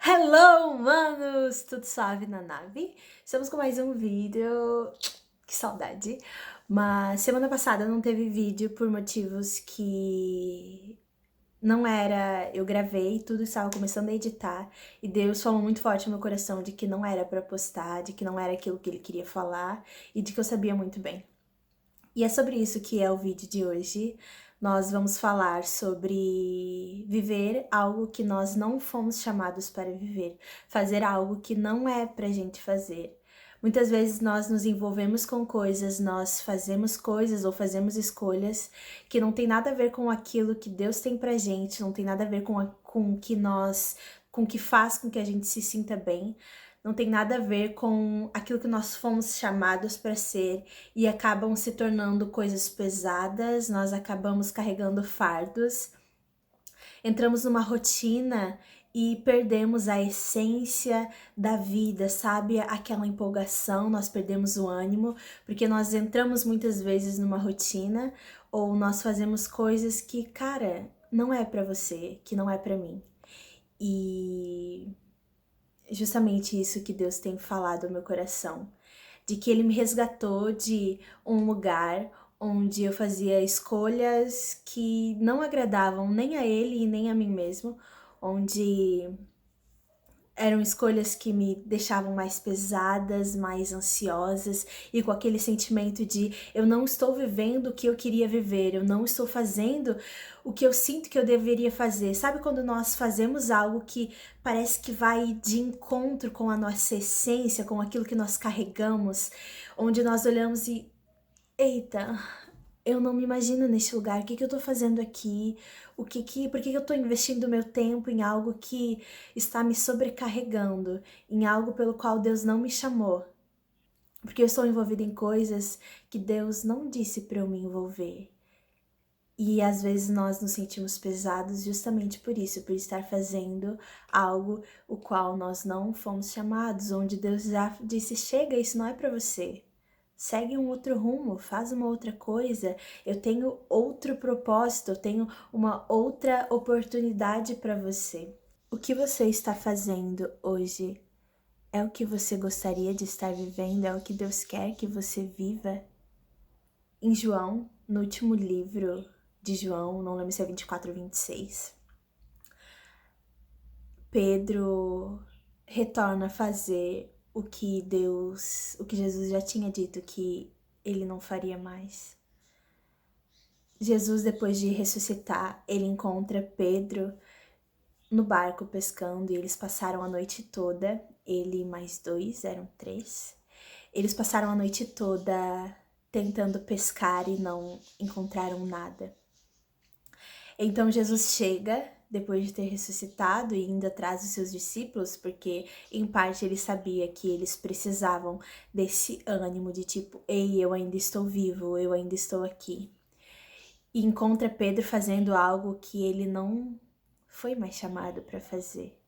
Hello, manos! Tudo suave na nave? Estamos com mais um vídeo. Que saudade! Mas semana passada não teve vídeo por motivos que não era. Eu gravei, tudo estava começando a editar e Deus falou muito forte no meu coração de que não era pra postar, de que não era aquilo que Ele queria falar e de que eu sabia muito bem. E é sobre isso que é o vídeo de hoje. Nós vamos falar sobre viver algo que nós não fomos chamados para viver, fazer algo que não é pra gente fazer. Muitas vezes nós nos envolvemos com coisas, nós fazemos coisas ou fazemos escolhas que não tem nada a ver com aquilo que Deus tem pra gente, não tem nada a ver com o que com o que faz com que a gente se sinta bem, não tem nada a ver com aquilo que nós fomos chamados para ser e acabam se tornando coisas pesadas, nós acabamos carregando fardos, entramos numa rotina e perdemos a essência da vida, sabe? Aquela empolgação, nós perdemos o ânimo, porque nós entramos muitas vezes numa rotina ou nós fazemos coisas que, cara, não é pra você, que não é pra mim. E justamente isso que Deus tem falado ao meu coração, de que Ele me resgatou de um lugar onde eu fazia escolhas que não agradavam nem a Ele e nem a mim mesmo, onde eram escolhas que me deixavam mais pesadas, mais ansiosas e com aquele sentimento de eu não estou vivendo o que eu queria viver, eu não estou fazendo o que eu sinto que eu deveria fazer. Sabe quando nós fazemos algo que parece que vai de encontro com a nossa essência, com aquilo que nós carregamos, onde nós olhamos e eita, eu não me imagino nesse lugar, o que eu tô fazendo aqui, por que eu tô investindo meu tempo em algo que está me sobrecarregando, em algo pelo qual Deus não me chamou, porque eu estou envolvida em coisas que Deus não disse para eu me envolver. E às vezes nós nos sentimos pesados justamente por isso, por estar fazendo algo o qual nós não fomos chamados, onde Deus já disse, chega, isso não é para você. Segue um outro rumo, faz uma outra coisa. Eu tenho outro propósito, eu tenho uma outra oportunidade para você. O que você está fazendo hoje é o que você gostaria de estar vivendo? É o que Deus quer que você viva? Em João, no último livro de João, não lembro se é 24 ou 26, Pedro retorna a fazer o que Jesus já tinha dito que ele não faria mais. Jesus, depois de ressuscitar, ele encontra Pedro no barco pescando e eles passaram a noite toda, ele e mais dois, eram três. Eles passaram a noite toda tentando pescar e não encontraram nada. Então Jesus chega, depois de ter ressuscitado e indo atrás dos seus discípulos, porque em parte ele sabia que eles precisavam desse ânimo de tipo, ei, eu ainda estou vivo, eu ainda estou aqui. E encontra Pedro fazendo algo que ele não foi mais chamado para fazer.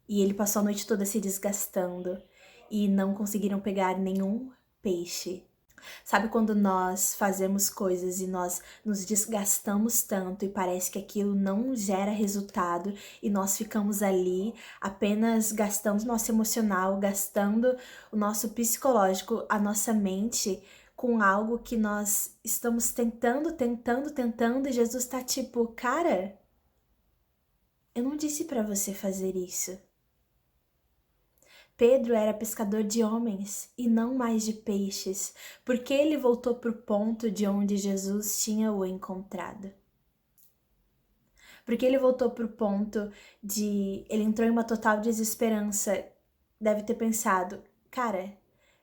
E ele passou a noite toda se desgastando e não conseguiram pegar nenhum peixe. Sabe quando nós fazemos coisas e nós nos desgastamos tanto e parece que aquilo não gera resultado e nós ficamos ali apenas gastando nosso emocional, gastando o nosso psicológico, a nossa mente com algo que nós estamos tentando e Jesus tá tipo, cara, eu não disse pra você fazer isso. Pedro era pescador de homens e não mais de peixes, porque ele voltou para o ponto de onde Jesus tinha o encontrado. Porque ele voltou para o ponto de... Ele entrou em uma total desesperança. Deve ter pensado, cara,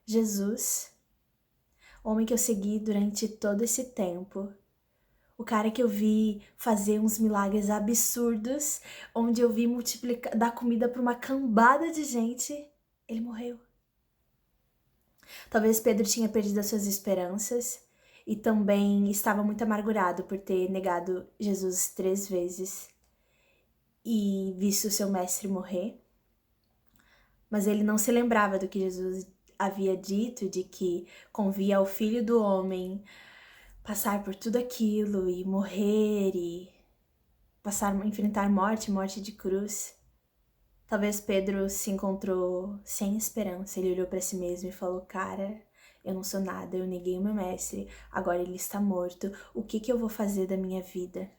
Jesus, o homem que eu segui durante todo esse tempo, o cara que eu vi fazer uns milagres absurdos, onde eu vi multiplicar, dar comida para uma cambada de gente, ele morreu. Talvez Pedro tinha perdido as suas esperanças e também estava muito amargurado por ter negado Jesus 3 vezes e visto seu mestre morrer. Mas ele não se lembrava do que Jesus havia dito, de que convia ao Filho do Homem passar por tudo aquilo e morrer e enfrentar morte de cruz. Talvez Pedro se encontrou sem esperança. Ele olhou para si mesmo e falou: Cara, eu não sou nada, eu neguei o meu mestre, agora ele está morto. O que eu vou fazer da minha vida?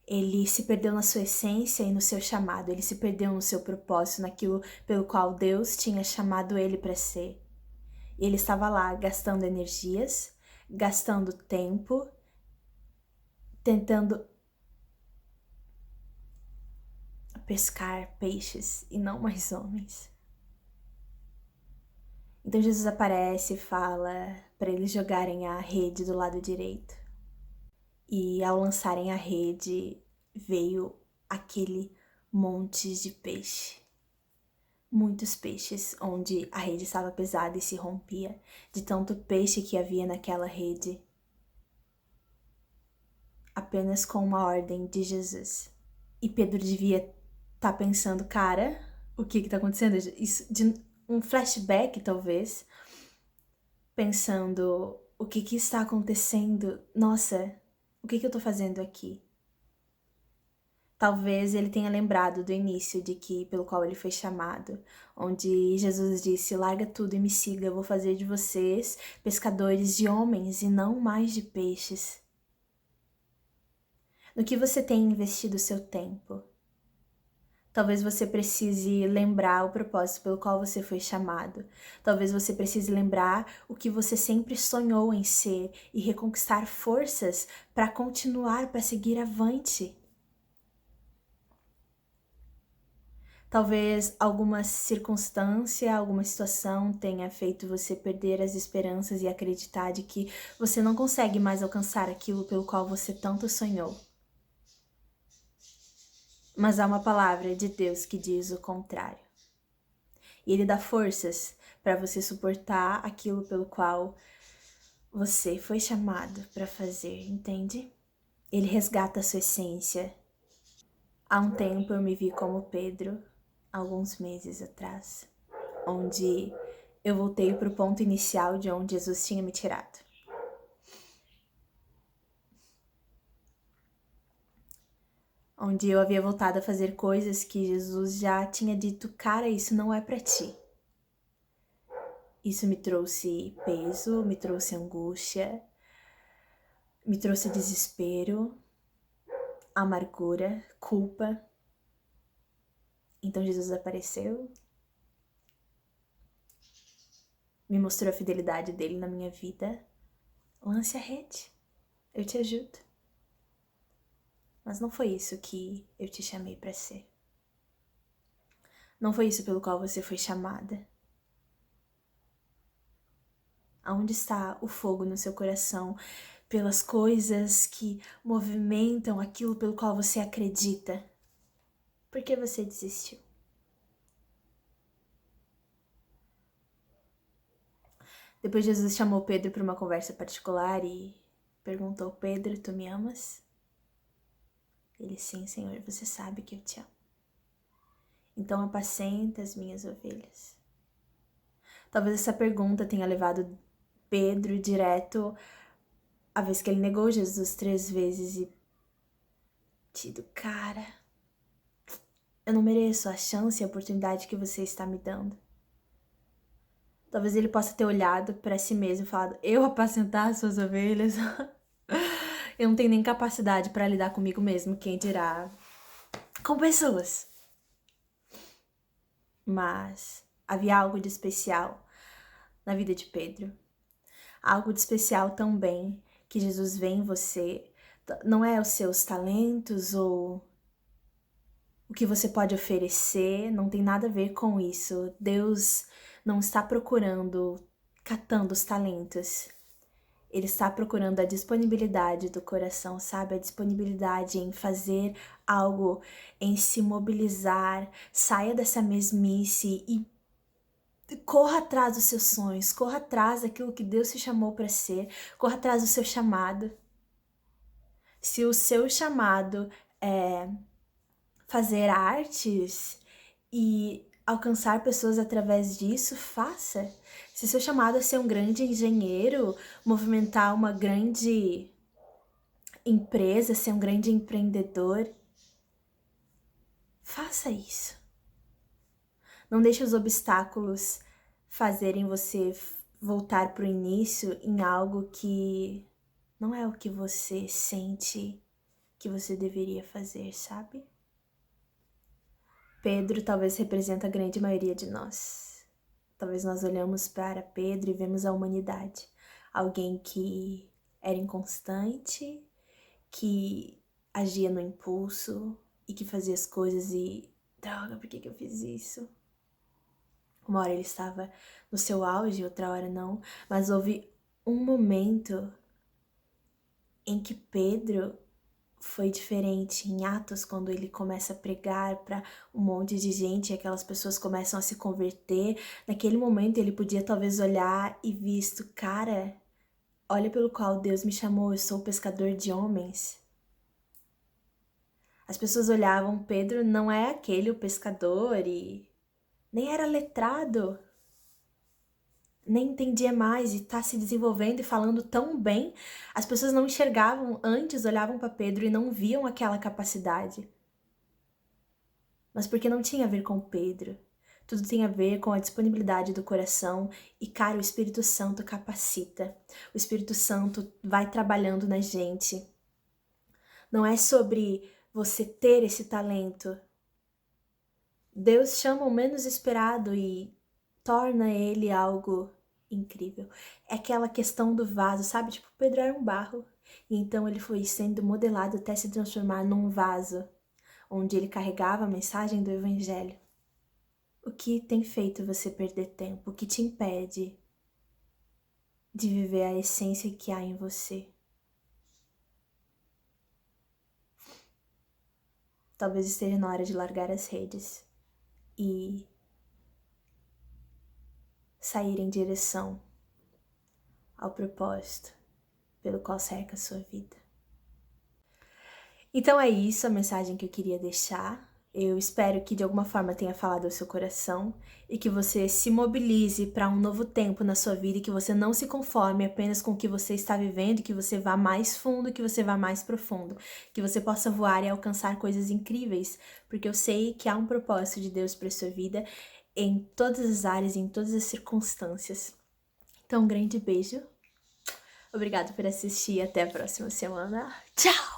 Ele se perdeu na sua essência e no seu chamado. Ele se perdeu no seu propósito, naquilo pelo qual Deus tinha chamado ele para ser. E ele estava lá gastando energias, gastando tempo, tentando pescar peixes e não mais homens. Então Jesus aparece e fala para eles jogarem a rede do lado direito. E ao lançarem a rede, veio aquele monte de peixe. Muitos peixes, onde a rede estava pesada e se rompia, de tanto peixe que havia naquela rede. Apenas com uma ordem de Jesus. E Pedro devia estar pensando, cara, o que está acontecendo? Isso, de um flashback, talvez, pensando, o que está acontecendo? Nossa, o que eu tô fazendo aqui? Talvez ele tenha lembrado do início de que pelo qual ele foi chamado, onde Jesus disse: larga tudo e me siga, eu vou fazer de vocês pescadores de homens e não mais de peixes. No que você tem investido o seu tempo? Talvez você precise lembrar o propósito pelo qual você foi chamado. Talvez você precise lembrar o que você sempre sonhou em ser e reconquistar forças para continuar, para seguir avante. Talvez alguma circunstância, alguma situação tenha feito você perder as esperanças e acreditar de que você não consegue mais alcançar aquilo pelo qual você tanto sonhou. Mas há uma palavra de Deus que diz o contrário. E Ele dá forças para você suportar aquilo pelo qual você foi chamado para fazer, entende? Ele resgata a sua essência. Há um tempo eu me vi como Pedro, alguns meses atrás, onde eu voltei para o ponto inicial de onde Jesus tinha me tirado. Onde eu havia voltado a fazer coisas que Jesus já tinha dito, cara, isso não é para ti. Isso me trouxe peso, me trouxe angústia, me trouxe desespero, amargura, culpa. Então Jesus apareceu, me mostrou a fidelidade dele na minha vida. Lance a rede, eu te ajudo. Mas não foi isso que eu te chamei para ser. Não foi isso pelo qual você foi chamada. Aonde está o fogo no seu coração pelas coisas que movimentam aquilo pelo qual você acredita? Por que você desistiu? Depois Jesus chamou Pedro para uma conversa particular e perguntou: Pedro, tu me amas? Ele: sim, Senhor, você sabe que eu te amo. Então apacenta as minhas ovelhas. Talvez essa pergunta tenha levado Pedro direto à vez que ele negou Jesus 3 vezes e tido, cara, eu não mereço a chance e a oportunidade que você está me dando. Talvez ele possa ter olhado para si mesmo e falado: eu apacentar as suas ovelhas? Eu não tenho nem capacidade para lidar comigo mesmo, quem dirá com pessoas. Mas havia algo de especial na vida de Pedro. Algo de especial também que Jesus vê em você. Não é os seus talentos ou o que você pode oferecer, não tem nada a ver com isso. Deus não está procurando, catando os talentos. Ele está procurando a disponibilidade do coração, sabe? A disponibilidade em fazer algo, em se mobilizar. Saia dessa mesmice e corra atrás dos seus sonhos, corra atrás daquilo que Deus te chamou para ser, corra atrás do seu chamado. Se o seu chamado é fazer artes e alcançar pessoas através disso, faça. Se seu chamado é ser um grande engenheiro, movimentar uma grande empresa, ser um grande empreendedor, faça isso. Não deixe os obstáculos fazerem você voltar pro início em algo que não é o que você sente que você deveria fazer, sabe? Pedro talvez representa a grande maioria de nós. Talvez nós olhamos para Pedro e vemos a humanidade. Alguém que era inconstante, que agia no impulso e que fazia as coisas e... droga, por que eu fiz isso? Uma hora ele estava no seu auge, outra hora não. Mas houve um momento em que Pedro foi diferente em Atos, quando ele começa a pregar para um monte de gente e aquelas pessoas começam a se converter. Naquele momento ele podia talvez olhar e visto, cara, olha pelo qual Deus me chamou, eu sou pescador de homens. As pessoas olhavam, Pedro não é aquele o pescador e nem era letrado, nem entendia mais e tá se desenvolvendo e falando tão bem. As pessoas não enxergavam antes, olhavam para Pedro e não viam aquela capacidade. Mas porque não tinha a ver com Pedro. Tudo tem a ver com a disponibilidade do coração e, cara, o Espírito Santo capacita. O Espírito Santo vai trabalhando na gente. Não é sobre você ter esse talento. Deus chama o menos esperado e torna ele algo incrível. É aquela questão do vaso, sabe? Tipo, Pedro era um barro. E então ele foi sendo modelado até se transformar num vaso, onde ele carregava a mensagem do Evangelho. O que tem feito você perder tempo? O que te impede de viver a essência que há em você? Talvez esteja na hora de largar as redes e sair em direção ao propósito pelo qual cerca a sua vida. Então é isso a mensagem que eu queria deixar. Eu espero que de alguma forma tenha falado ao seu coração e que você se mobilize para um novo tempo na sua vida e que você não se conforme apenas com o que você está vivendo, que você vá mais fundo, que você vá mais profundo, que você possa voar e alcançar coisas incríveis, porque eu sei que há um propósito de Deus para sua vida em todas as áreas, em todas as circunstâncias. Então, um grande beijo. Obrigada por assistir e até a próxima semana. Tchau!